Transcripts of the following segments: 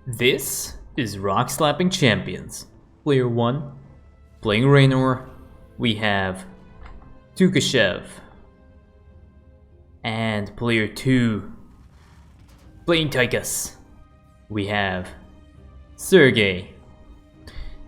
This is Rockslapping Champions. Player 1, playing Raynor, we have Tukashev. And player 2, playing Tychus, we have Sergey.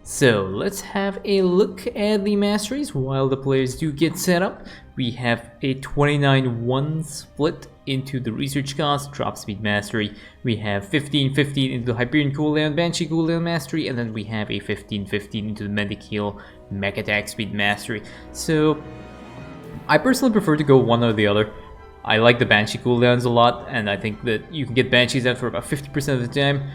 So let's have a look at the masteries while the players do get set up. We have a 29-1 split into the research cost, drop speed mastery. We have 15-15 into the Hyperion cooldown, Banshee cooldown mastery, and then we have a 15-15 into the medic heal, mech attack speed mastery. So I personally prefer to go one or the other. I like the Banshee cooldowns a lot, and I think that you can get Banshees out for about 50% of the time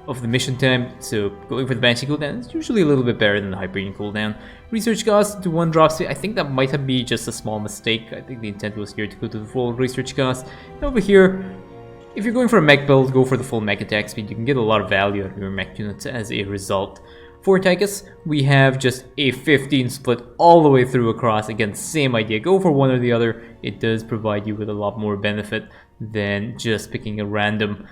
of the mission time, so going for the Banshee cooldown is usually a little bit better than the Hyperion cooldown. Research cost to 1 drop speed, I think that might have been just a small mistake. I think the intent was here to go to the full research cost. And over here, if you're going for a mech build, go for the full mech attack speed. You can get a lot of value out of your mech units as a result. For Tychus, we have just a 15 split all the way through across. Again, same idea, go for one or the other. It does provide you with a lot more benefit than just picking a random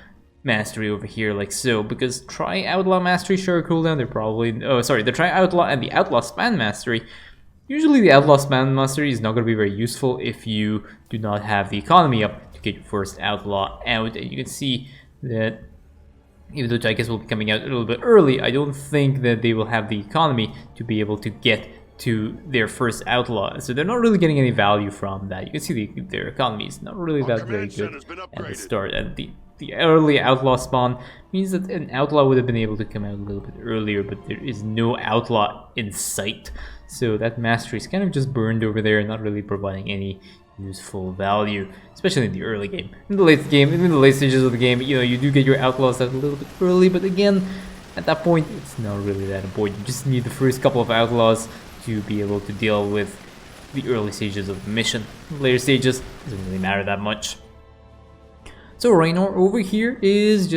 mastery over here like so, because try outlaw mastery, sure, cooldown, they're probably the try outlaw and the outlaw span mastery. Usually the outlaw span mastery is not going to be very useful if you do not have the economy up to get your first outlaw out. And you can see that even though Tychus will be coming out a little bit early, I don't think that they will have the economy to be able to get to their first outlaw, so they're not really getting any value from that. You can see their economy is not really that very good at the start, and the early outlaw spawn means that an outlaw would have been able to come out a little bit earlier, but there is no outlaw in sight. So that mastery is kind of just burned over there, not really providing any useful value, especially in the early game. In the late game, in the late stages of the game, you know, you do get your outlaws out a little bit early, but again, at that point, it's not really that important. You just need the first couple of outlaws to be able to deal with the early stages of the mission. The later stages doesn't really matter that much. So Raynor over here is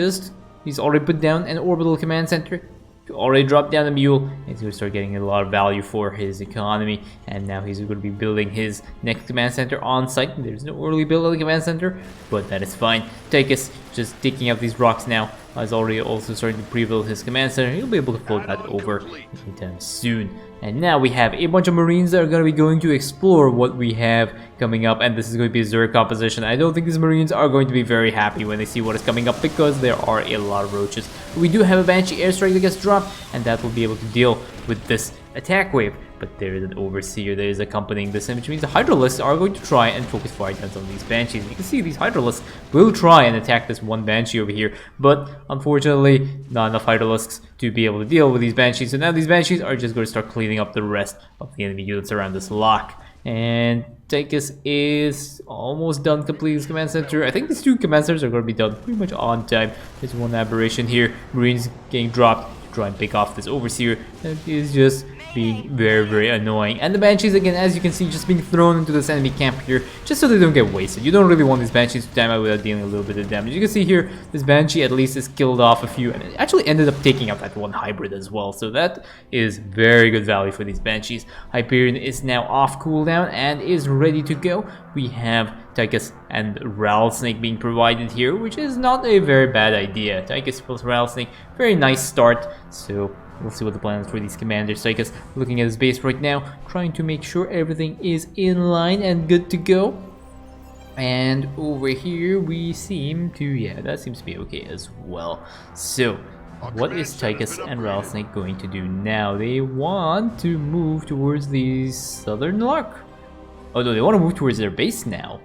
he's already put down an orbital command center, already dropped down a mule, and he's going to start getting a lot of value for his economy, and now he's going to be building his next command center on site. There's no early build of the command center, but that is fine. Tychus just digging out these rocks now, is already also starting to pre-build his command center. He'll be able to float that over anytime soon. And now we have a bunch of Marines that are going to be going to explore what we have coming up, and this is going to be a Zerg composition. I don't think these Marines are going to be very happy when they see what is coming up, because there are a lot of roaches. We do have a Banshee airstrike that gets dropped, and that will be able to deal with this attack wave. But there is an Overseer that is accompanying this, which means the Hydralisks are going to try and focus fire on some of these Banshees. You can see these Hydralisks will try and attack this one Banshee over here, but unfortunately not enough Hydralisks to be able to deal with these Banshees. So now these Banshees are just going to start cleaning up the rest of the enemy units around this lock. And Tychus is almost done completing his command center. I think these 2 command centers are going to be done pretty much on time. There's one aberration here. Marines getting dropped to try and pick off this Overseer. That is just being very, very annoying. And the Banshees, again, as you can see, just being thrown into this enemy camp here, just so they don't get wasted. You don't really want these Banshees to time out without dealing a little bit of damage. You can see here, this Banshee at least has killed off a few, and it actually ended up taking out that one hybrid as well. So that is very good value for these Banshees. Hyperion is now off cooldown and is ready to go. We have Tychus and Rattlesnake being provided here, which is not a very bad idea. Tychus plus Rattlesnake, very nice start. So we'll see what the plan is for these commanders. Tychus looking at his base right now, trying to make sure everything is in line and good to go. And over here we seem to, yeah, that seems to be okay as well. So what is Tychus and Rattlesnake going to do now? They want to move towards the southern lock. Oh no, they want to move towards their base now.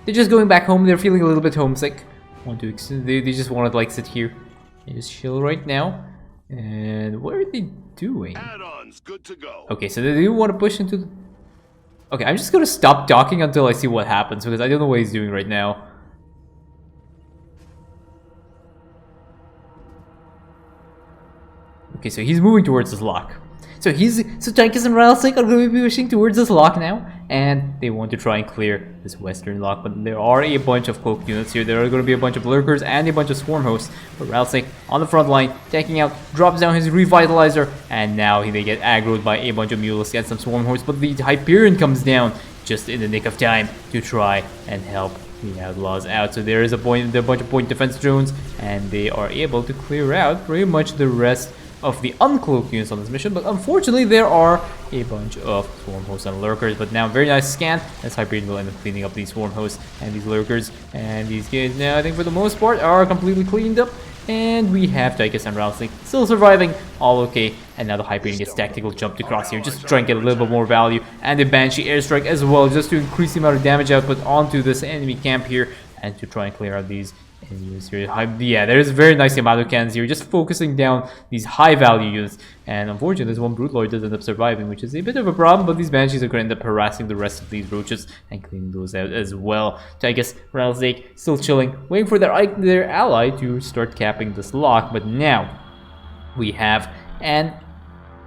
They're just going back home. They're feeling a little bit homesick. They just want to like sit here and just chill right now. And what are they doing? Add-ons, good to go. Okay, so they do want to push into the... Okay, I'm just going to stop talking until I see what happens, because I don't know what he's doing right now. Okay, so he's moving towards this lock. So Tychus and Rattlesnake are going to be pushing towards this lock now, and they want to try and clear this western lock, but there are a bunch of cloaked units here. There are going to be a bunch of lurkers and a bunch of swarm hosts, but Rattlesnake on the front line, taking out, drops down his revitalizer, and now they get aggroed by a bunch of mules and some swarm hosts, but the Hyperion comes down, just in the nick of time to try and help the outlaws out. So there is a bunch of point defense drones, and they are able to clear out pretty much the rest of the uncloaked units on this mission. But unfortunately, there are a bunch of swarm hosts and lurkers. But now, very nice scan, as Hyperion will end up cleaning up these swarm hosts and these lurkers. And these guys now, I think for the most part, are completely cleaned up. And we have Tychus and Rousling still surviving, all okay. And now the Hyperion gets tactical jumped across here, just to try and get a little bit more value. And the Banshee airstrike as well, just to increase the amount of damage output onto this enemy camp here, and to try and clear out these enemies here. Yeah, there's a very nice amount of cannons here, just focusing down these high value units. And unfortunately, this one Broodlord does end up surviving, which is a bit of a problem, but these Banshees are going to end up harassing the rest of these roaches and cleaning those out as well. Tychus, Rattlesnake, still chilling, waiting for their ally to start capping this lock. But now, we have an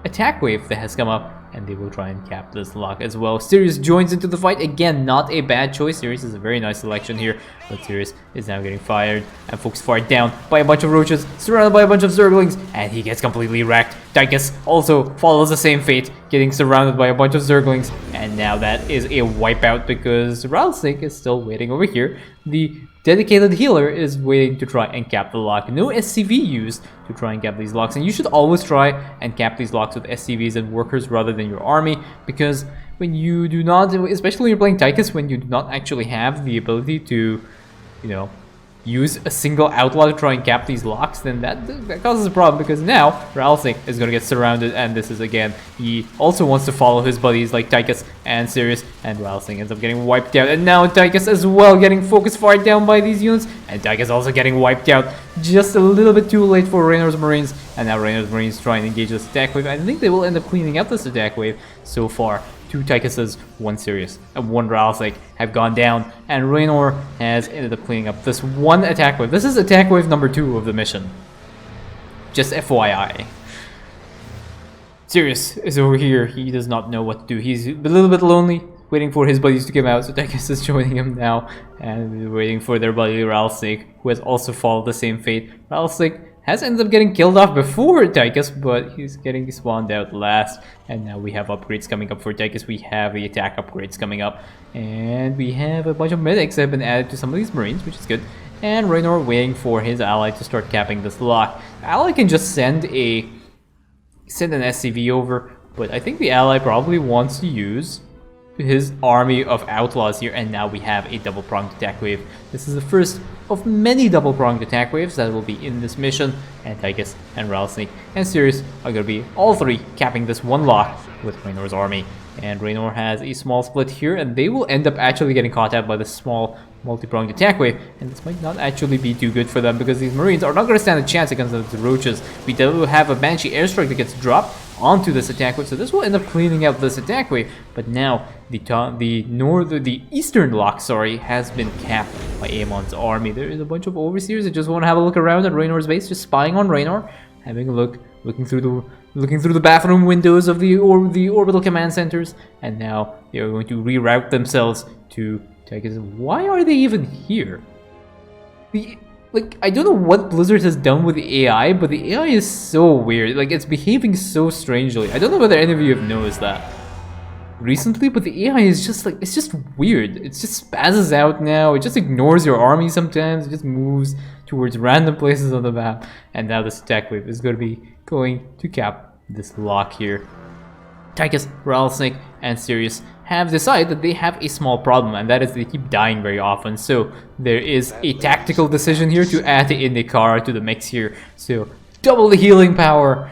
attack wave that has come up, and they will try and cap this lock as well. Sirius joins into the fight. Again, not a bad choice. Sirius is a very nice selection here, but Sirius is now getting fired and folks fired down by a bunch of roaches, surrounded by a bunch of zerglings, and he gets completely wrecked. Tychus also follows the same fate, getting surrounded by a bunch of zerglings, and now that is a wipeout because Rattlesnake is still waiting over here. The dedicated healer is waiting to try and cap the lock. No SCV used to try and cap these locks, and you should always try and cap these locks with SCVs and workers rather than your army, because when you do not, especially when you're playing Tychus, when you do not actually have the ability to, you know, use a single outlaw to try and cap these locks, then that causes a problem, because now Rattlesnake is going to get surrounded, and this is again, he also wants to follow his buddies like Tychus and Sirius, and Rattlesnake ends up getting wiped out, and now Tychus as well getting focus fired down by these units, and Tychus also getting wiped out just a little bit too late for Raynor's Marines, and now Raynor's Marines try and engage this attack wave. I think they will end up cleaning up this attack wave. So far, 2 Tychuses, 1 Sirius, and 1 Rattlesnake have gone down, and Raynor has ended up cleaning up this one attack wave. This is attack wave number 2 of the mission. Just FYI. Sirius is over here. He does not know what to do. He's a little bit lonely, waiting for his buddies to come out, so Tychus is joining him now, and waiting for their buddy Rattlesnake, who has also followed the same fate. Rattlesnake has ended up getting killed off before Tychus, but he's getting spawned out last. And now we have upgrades coming up for Tychus. We have the attack upgrades coming up, and we have a bunch of medics that have been added to some of these Marines, which is good. And Raynor waiting for his ally to start capping this lock. The ally can just send an SCV over, but I think the ally probably wants to use his army of outlaws here, and now we have a double-pronged attack wave. This is the first of many double-pronged attack waves that will be in this mission, and Tychus and Rattlesnake and Sirius are going to be all 3 capping this one lock with Raynor's army. And Raynor has a small split here, and they will end up actually getting caught out by the small multi-pronged attack wave, and this might not actually be too good for them, because these Marines are not going to stand a chance against the roaches. We do have a Banshee airstrike that gets dropped onto this attack wave, so this will end up cleaning out this attack wave. But now the eastern lock, has been capped by Aemon's army. There is a bunch of overseers that just want to have a look around at Raynor's base, just spying on Raynor, having a look, looking through the bathroom windows of the orbital command centers, and now they are going to reroute themselves to Tychus. Why are they even here? I don't know what Blizzard has done with the AI, but the AI is so weird. Like, it's behaving so strangely. I don't know whether any of you have noticed that recently, but the AI is just like, it's just weird. It just spazzes out now. It just ignores your army sometimes. It just moves towards random places on the map. And now this attack wave is going to be going to cap this lock here. Tychus, Rattlesnake, and Sirius have decided that they have a small problem, and that is they keep dying very often. So there is a tactical decision here to add the Indikara to the mix here. So double the healing power,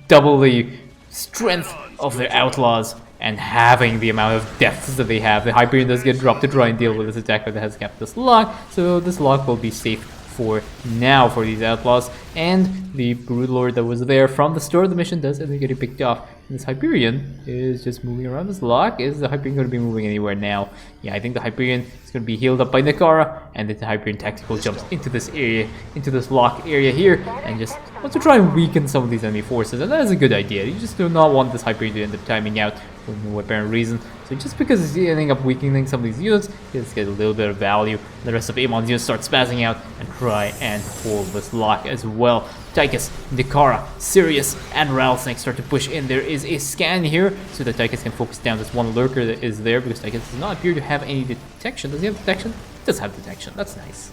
double the strength of their outlaws, and having the amount of deaths that they have. The Hyperion does get dropped to try and deal with this attack that has kept this lock, so this lock will be safe for now for these outlaws. And the Broodlord that was there from the start of the mission does end up getting picked off. And this Hyperion is just moving around this lock. Is the Hyperion going to be moving anywhere now? Yeah, I think the Hyperion is going to be healed up by Nikara, and then the Hyperion tactical jumps into this area, into this lock area here, and just wants to try and weaken some of these enemy forces. And that is a good idea. You just do not want this Hyperion to end up timing out for no apparent reason. So just because he's ending up weakening some of these units, he just gets a little bit of value. The rest of Aemon's units start spazzing out and try and hold this lock as well. Tychus, Nikara, Sirius, and Rattlesnake start to push in. There is a scan here so that Tychus can focus down this one lurker that is there, because Tychus does not appear to have any detection. Does he have detection? He does have detection. That's nice.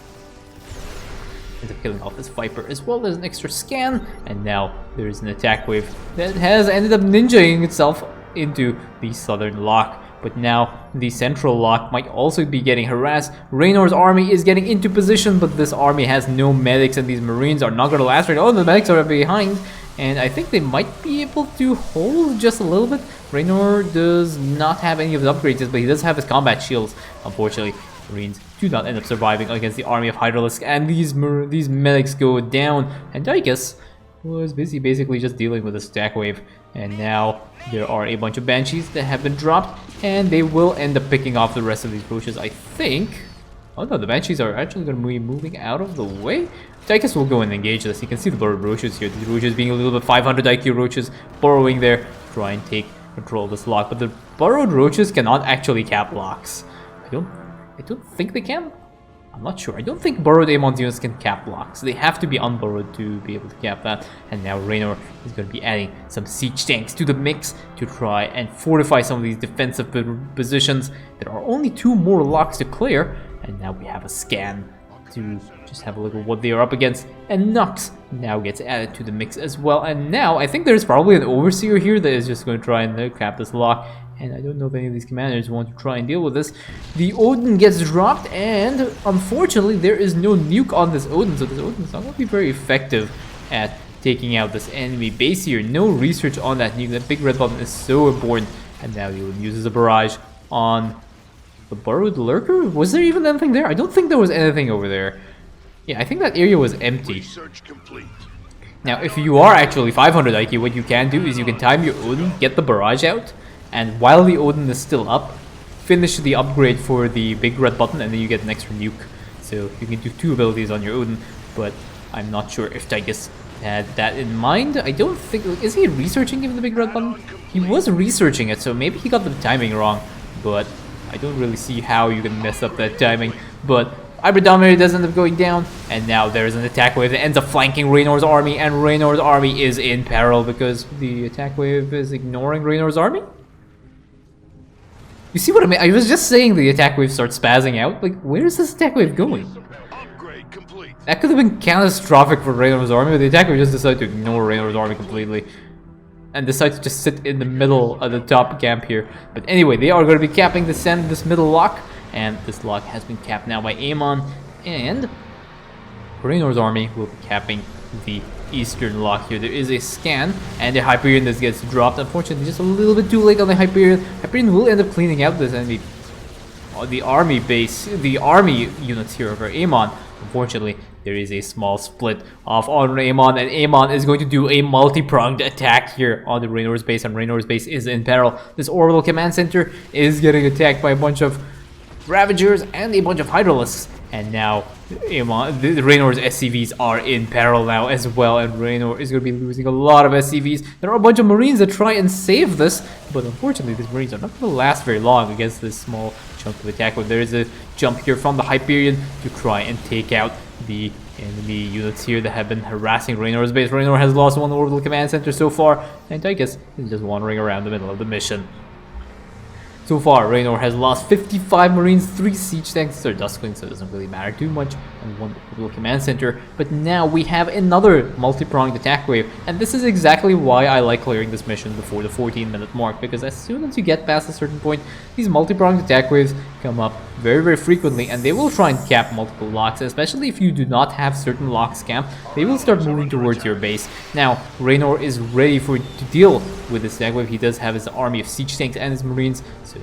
Ends up killing off this Viper as well as an extra scan, and now there is an attack wave that has ended up ninjaing itself into the southern lock. But now the central lock might also be getting harassed. Raynor's army is getting into position, but this army has no medics, and these Marines are not going to last right. Oh, the medics are behind, and I think they might be able to hold just a little bit. Raynor does not have any of his upgrades, but he does have his combat shields. Unfortunately, Marines do not end up surviving against the army of Hydralisk, and these medics go down, and Tychus was busy basically just dealing with a stack wave. And now there are a bunch of Banshees that have been dropped, and they will end up picking off the rest of these Roaches, I think. Oh no, the Banshees are actually going to be moving out of the way. Tychus will go and engage this. You can see the burrowed Roaches here. These Roaches being a little bit 500 IQ Roaches, burrowing there, try and take control of this lock. But the burrowed Roaches cannot actually cap locks. I don't think they can. I'm not sure. I don't think burrowed Amon's units can cap locks. They have to be unburrowed to be able to cap that. And now Raynor is going to be adding some siege tanks to the mix to try and fortify some of these defensive positions. There are only 2 more locks to clear, and now we have a scan to just have a look at what they are up against. And Nux now gets added to the mix as well. And now I think there's probably an Overseer here that is just going to try and cap this lock. And I don't know if any of these commanders want to try and deal with this. The Odin gets dropped, and unfortunately there is no nuke on this Odin, so this Odin is not going to be very effective at taking out this enemy base here. No research on that nuke. That big red button is so important. And now the Odin uses a barrage on the burrowed lurker. Was there even anything there? I don't think there was anything over there. Yeah, I think that area was empty. Now, if you are actually 500 IQ, what you can do is you can time your Odin, get the barrage out, and while the Odin is still up, finish the upgrade for the big red button, and then you get an extra nuke. So you can do 2 abilities on your Odin, but I'm not sure if Tychus had that in mind. I don't think... Is he researching even the big red button? He was researching it, so maybe he got the timing wrong, but I don't really see how you can mess up that timing. But Hybrid Dominator does end up going down, and now there's an attack wave that ends up flanking Raynor's army, and Raynor's army is in peril because the attack wave is ignoring Raynor's army? You see what I mean? I was just saying the attack wave starts spazzing out. Like, where is this attack wave going? That could have been catastrophic for Raynor's army, but the attack wave just decided to ignore Raynor's army completely. And decide to just sit in the middle of the top camp here. But anyway, they are going to be capping this middle lock. And this lock has been capped now by Amon. And Raynor's army will be capping the eastern lock here. There is a scan, and the Hyperion that gets dropped. Unfortunately, just a little bit too late on the Hyperion. Hyperion will end up cleaning out this enemy. The army base, the army units here over Amon. Unfortunately, there is a small split off on Amon, and Amon is going to do a multi-pronged attack here on the Raynor's base, and Raynor's base is in peril. This orbital command center is getting attacked by a bunch of Ravagers and a bunch of Hydralisks, and now the Raynor's SCVs are in peril now as well, and Raynor is going to be losing a lot of SCVs. There are a bunch of Marines that try and save this, but unfortunately these Marines are not going to last very long against this small chunk of attack. But there is a jump here from the Hyperion to try and take out the enemy units here that have been harassing Raynor's base. Raynor has lost 1 orbital command center so far, and Tychus is just wandering around the middle of the mission. So far, Raynor has lost 55 Marines, 3 siege tanks, they're Dusklings, so it doesn't really matter too much, and 1 orbital command center. But now we have another multi-pronged attack wave, and this is exactly why I like clearing this mission before the 14-minute mark, because as soon as you get past a certain point, these multi-pronged attack waves come up very, very frequently, and they will try and cap multiple locks, especially if you do not have certain locks camped. They will start moving towards your base. Now, Raynor is ready to deal with this attack wave. He does have his army of siege tanks and his Marines, so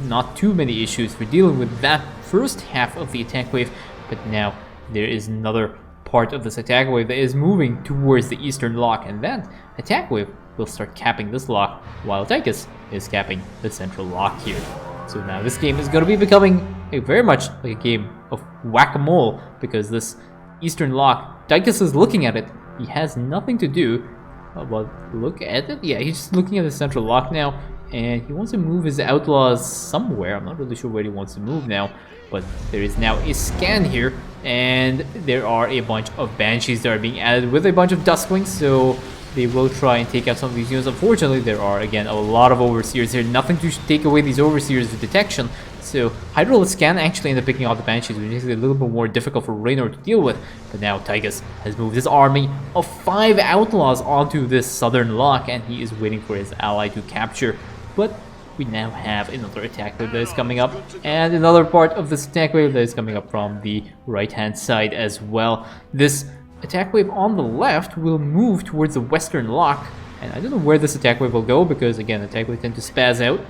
not too many issues for dealing with that first half of the attack wave. But now there is another part of this attack wave that is moving towards the eastern lock, and that attack wave will start capping this lock while Tychus is capping the central lock here. So now this game is going to be becoming very much like a game of whack-a-mole, because this eastern lock, Tychus is looking at it. He has nothing to do but look at it. Yeah, he's just looking at the central lock now, and he wants to move his outlaws somewhere. I'm not really sure where he wants to move now, but there is now a scan here, and there are a bunch of banshees that are being added with a bunch of duskwings, so they will try and take out some of these units. Unfortunately, there are again a lot of overseers here. Nothing to take away these overseers with detection. So Hydralisk can actually end up picking out the banshees, which is a little bit more difficult for Raynor to deal with. But now Tychus has moved his army of 5 outlaws onto this southern lock, and he is waiting for his ally to capture. But we now have another attack wave that is coming up, and another part of this attack wave that is coming up from the right-hand side as well. This attack wave on the left will move towards the western lock, and I don't know where this attack wave will go because, again, attack waves tend to spaz out.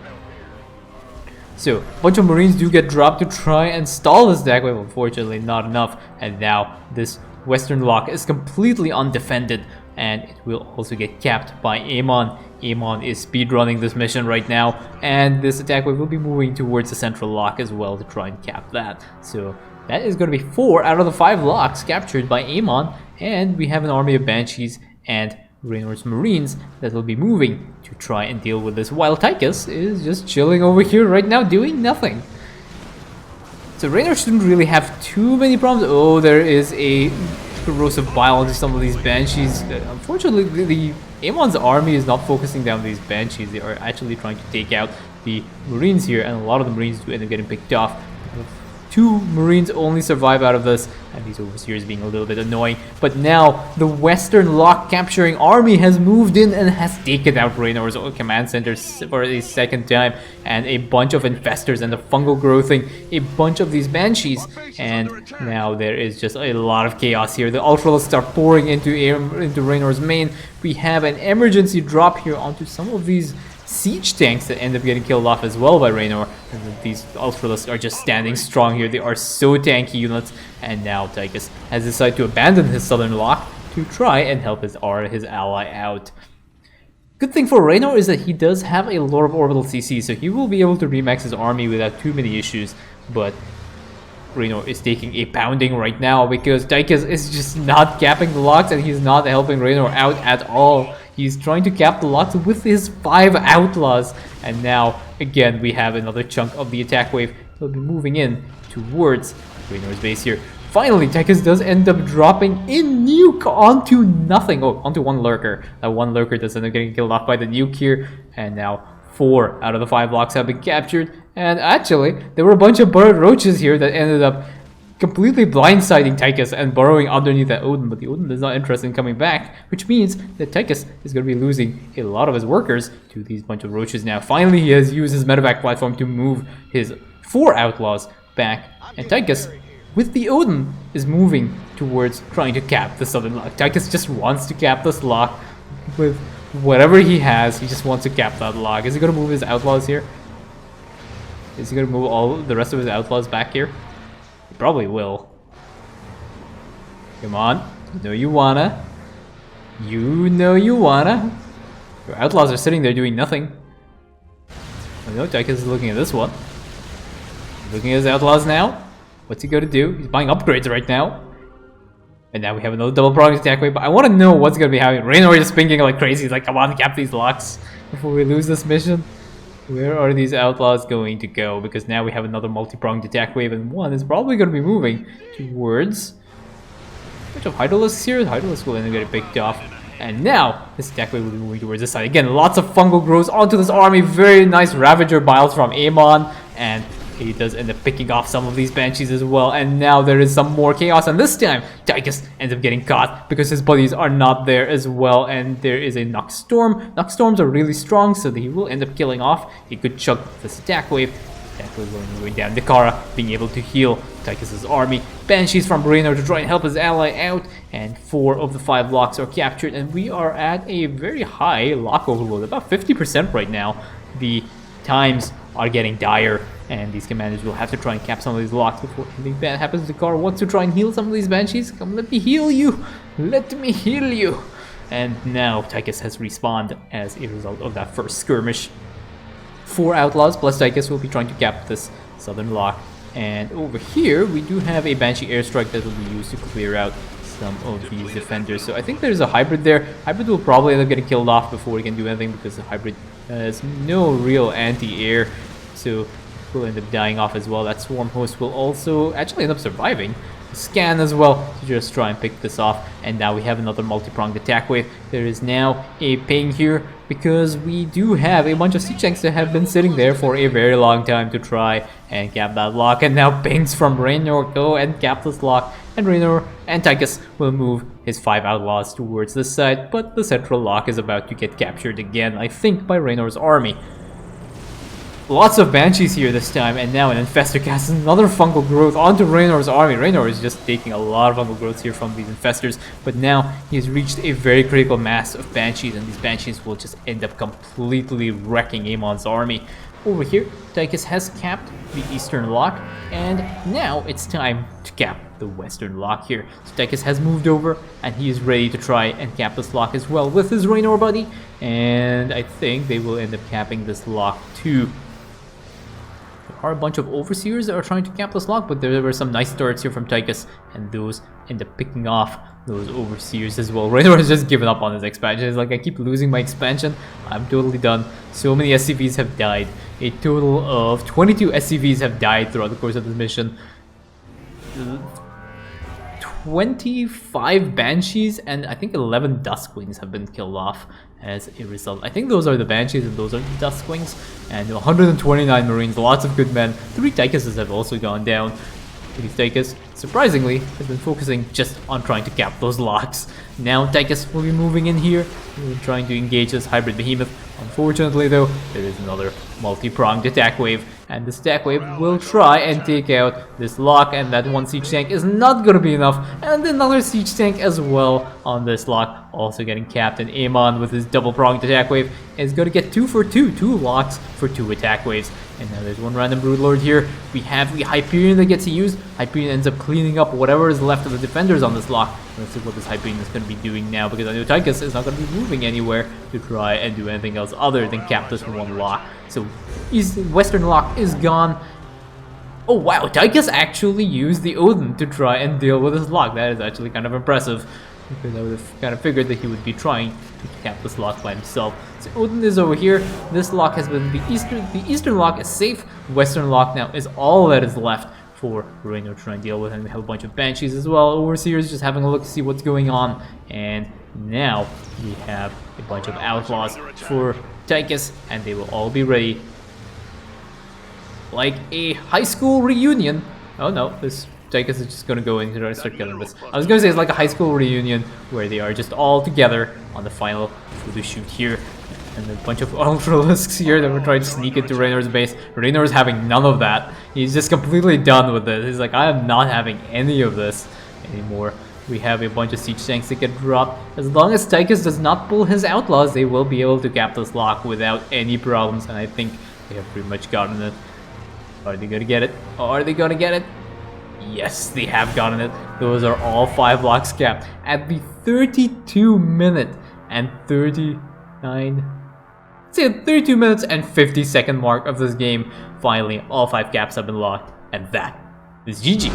So, a bunch of Marines do get dropped to try and stall this attack wave. Unfortunately, not enough, and now this western lock is completely undefended, and it will also get capped by Amon. Amon is speedrunning this mission right now, and this attack wave will be moving towards the central lock as well to try and cap that. So that is going to be 4 out of the 5 locks captured by Amon, and we have an army of banshees and Raynor's Marines that will be moving to try and deal with this, while Tychus is just chilling over here right now doing nothing. So Raynor shouldn't really have too many problems. Oh, there is a corrosive bile onto some of these banshees. Unfortunately, the Amon's army is not focusing down these banshees. They are actually trying to take out the Marines here, and a lot of the Marines do end up getting picked off. 2 Marines only survive out of this, and these overseers being a little bit annoying. But now the western lock capturing army has moved in and has taken out Raynor's command center for a second time, and a bunch of infestors and the fungal growthing a bunch of these banshees, and now there is just a lot of chaos here. The ultralisks are pouring into Raynor's main. We have an emergency drop here onto some of these siege tanks that end up getting killed off as well by Raynor. And these ultralisks are just standing strong here. They are so tanky units, and now Tychus has decided to abandon his southern lock to try and help his ally out. Good thing for Raynor is that he does have a lot of orbital CC, so he will be able to remax his army without too many issues, but Raynor is taking a pounding right now because Tychus is just not capping the locks, and he's not helping Raynor out at all. He's trying to cap the locks with his 5 outlaws, and now again we have another chunk of the attack wave. He'll be moving in towards Raynor's base here. Finally, Tychus does end up dropping a nuke onto nothing. Oh, onto 1 lurker. That 1 lurker does end up getting killed off by the nuke here, and now 4 out of the 5 locks have been captured. And actually, there were a bunch of burrowed roaches here that ended up completely blindsiding Tychus and burrowing underneath that Odin, but the Odin is not interested in coming back, which means that Tychus is going to be losing a lot of his workers to these bunch of roaches now. Finally, he has used his medevac platform to move his 4 outlaws back, and Tychus, with the Odin, is moving towards trying to cap the southern lock. Tychus just wants to cap this lock with whatever he has. He just wants to cap that lock. Is he going to move his outlaws here? Is he going to move all the rest of his outlaws back here? He probably will. Come on. You know you wanna. You know you wanna. Your outlaws are sitting there doing nothing. I know Tychus is looking at this one. He's looking at his outlaws now. What's he gonna do? He's buying upgrades right now. And now we have another double pronged attack wave, but I want to know what's gonna be happening. Raynor is pinging like crazy. He's like, come on, cap these locks before we lose this mission. Where are these outlaws going to go? Because now we have another multi-pronged attack wave, and one is probably going to be moving towards a bunch of Hydralisks here. The Hydralisks will end up getting picked off. And now this attack wave will be moving towards this side. Again, lots of fungal grows onto this army. Very nice Ravager biles from Amon. And he does end up picking off some of these banshees as well, and now there is some more chaos, and this time Tychus ends up getting caught because his buddies are not there as well, and there is a Nox Storm. Nox Storms are really strong, so he will end up killing off a good chunk of this attack wave. Attack wave going down. Nikara being able to heal Tychus's army. Banshees from Raynor to try and help his ally out, and 4 of the 5 locks are captured, and we are at a very high lock overload, about 50% right now. The times are getting dire, and these commanders will have to try and cap some of these locks before anything bad happens. The car wants to try and heal some of these banshees. Come, let me heal you. Let me heal you. And now Tychus has respawned as a result of that first skirmish. 4 outlaws plus Tychus will be trying to cap this southern lock. And over here, we do have a Banshee airstrike that will be used to clear out some of these defenders. So I think there's a hybrid there. Hybrid will probably end up getting killed off before he can do anything because the hybrid There's no real anti-air, so will end up dying off as well. That swarm host will also actually end up surviving. Scan as well to just try and pick this off, and now we have another multi-pronged attack wave. There is now a ping here because we do have a bunch of siege tanks that have been sitting there for a very long time to try and cap that lock, and now pings from Raynor go and cap this lock, and Raynor and Tychus will move his 5 outlaws towards this side, but the central lock is about to get captured again, I think, by Raynor's army. Lots of Banshees here this time, and now an Infestor casts another fungal growth onto Raynor's army. Raynor is just taking a lot of fungal growths here from these Infestors, but now he has reached a very critical mass of Banshees, and these Banshees will just end up completely wrecking Amon's army. Over here, Tychus has capped the Eastern Lock, and now it's time to cap the Western Lock here. So Tychus has moved over, and he is ready to try and cap this lock as well with his Raynor buddy, and I think they will end up capping this lock too. There are a bunch of Overseers that are trying to cap this lock, but there were some nice turrets here from Tychus, and those end up picking off those Overseers as well. Raynor has just given up on his expansion. He's like, I keep losing my expansion. I'm totally done. So many SCVs have died. A total of 22 SCVs have died throughout the course of this mission. 25 Banshees and I think 11 Duskwings have been killed off as a result. I think those are the Banshees and those are the Duskwings. And 129 Marines, lots of good men. 3 Tychuses have also gone down. These Tychus, surprisingly, has been focusing just on trying to cap those locks. Now Tychus will be moving in here, trying to engage this hybrid behemoth. Unfortunately though, there is another multi-pronged attack wave, and this attack wave will try and take out this lock, and that one siege tank is not gonna be enough, and another siege tank as well on this lock, also getting capped, and Amon with his double-pronged attack wave is gonna get 2 for 2, 2 locks for 2 attack waves. And now there's one random Broodlord here. We have the Hyperion that gets used. Hyperion ends up cleaning up whatever is left of the defenders on this lock. Let's see what this Hyperion is going to be doing now, because I know Tychus is not going to be moving anywhere to try and do anything else other than cap this one lock. So Western lock is gone. Oh wow, Tychus actually used the Odin to try and deal with this lock. That is actually kind of impressive, because I would have kind of figured that he would be trying to cap this lock by himself. So Odin is over here. This lock has been the eastern lock is safe. Western lock now is all that is left for Raynor to try and deal with, and we have a bunch of Banshees as well. Overseers just having a look to see what's going on, and now we have a bunch of outlaws for Tychus, and they will all be ready like a high school reunion. Oh no, this Tychus is just gonna go in and start killing this. I was gonna say it's like a high school reunion where they are just all together on the final photo shoot here. And a bunch of Ultralisks here that were trying to sneak into Raynor's base. Raynor is having none of that. He's just completely done with it. He's like, I am not having any of this anymore. We have a bunch of siege tanks that get dropped. As long as Tychus does not pull his outlaws, they will be able to cap this lock without any problems. And I think they have pretty much gotten it. Are they gonna get it? Are they gonna get it? Yes, they have gotten it. Those are all 5 locks capped. At the 32 minute and 39... Say 32 minutes and 50-second mark of this game, finally all 5 caps have been locked, and that is GG.